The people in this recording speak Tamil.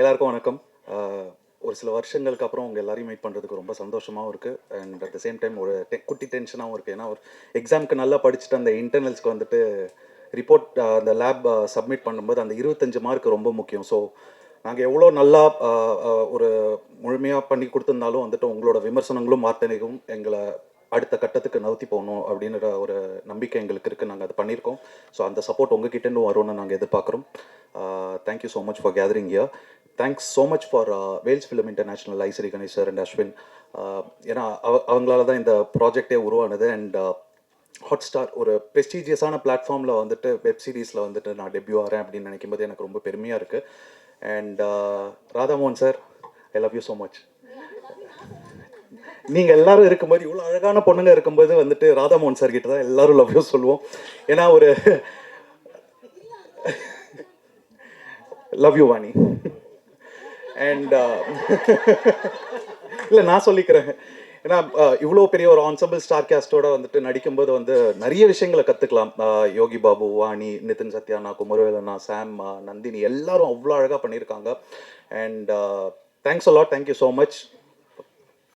எல்லாருக்கும் வணக்கம். ஒரு சில வருஷங்களுக்கு அப்புறம் உங்கள் எல்லாரையும் மீட் பண்ணுறதுக்கு ரொம்ப சந்தோஷமாகவும் இருக்குது. And at the same time ஒரு குட்டி டென்ஷனாகவும் இருக்குது. ஏன்னா ஒரு எக்ஸாமுக்கு நல்லா படிச்சுட்டு அந்த இன்டர்னல்ஸ்க்கு வந்துட்டு ரிப்போர்ட் அந்த லேப் சப்மிட் பண்ணும்போது அந்த 25 மார்க் ரொம்ப முக்கியம். ஸோ நாங்கள் எவ்வளோ நல்லா ஒரு முழுமையாக பண்ணி கொடுத்துருந்தாலும் வந்துட்டு உங்களோட விமர்சனங்களும் வார்த்தைகளும் எங்களை அடுத்த கட்டத்துக்கு நவுத்தி போகணும் அப்படின்ற ஒரு நம்பிக்கை எங்களுக்கு இருக்குது. நாங்கள் அதை பண்ணியிருக்கோம். ஸோ அந்த சப்போர்ட் உங்ககிட்டேருந்து வரும்னு நாங்கள் எதிர்பார்க்குறோம். Thank you so much for gathering here. Thanks so much for Vels film international, Ishari Ganesh sir and Ashwin. ஏன்னா அவங்களால தான் இந்த ப்ராஜெக்டே உருவானது. அண்ட் ஹாட்ஸ்டார் ஒரு ப்ரெஸ்டீஜியஸான பிளாட்ஃபார்மில் வந்துட்டு வெப் சீரிஸில் வந்துட்டு நான் டெபியூ ஆகிறேன் அப்படின்னு நினைக்கும் போது எனக்கு ரொம்ப பெருமையாக இருக்குது. And Radhamohan sir, I love you so much. நீங்கள் எல்லாரும் இருக்கும்போது, இவ்வளோ அழகான பொண்ணுங்க இருக்கும்போது வந்துட்டு ராதாமோகன் சார் கிட்ட தான் எல்லாரும் லவ் யூ சொல்லுவோம். ஏன்னா ஒரு லவ் யூ வாணி. அண்ட் இல்லை நான் சொல்லிக்கிறேன். ஏன்னா இவ்வளோ பெரிய ஒரு ஆன்சம்பிள் ஸ்டார் கேஸ்டோட வந்துட்டு நடிக்கும்போது வந்து நிறைய விஷயங்களை கற்றுக்கலாம். யோகி பாபு, வாணி, நிதின் சத்யானா, குமரவேலனா, சாம், நந்தினி எல்லாரும் அவ்வளோ அழகாக பண்ணியிருக்காங்க. And thanks a lot. Thank you so much.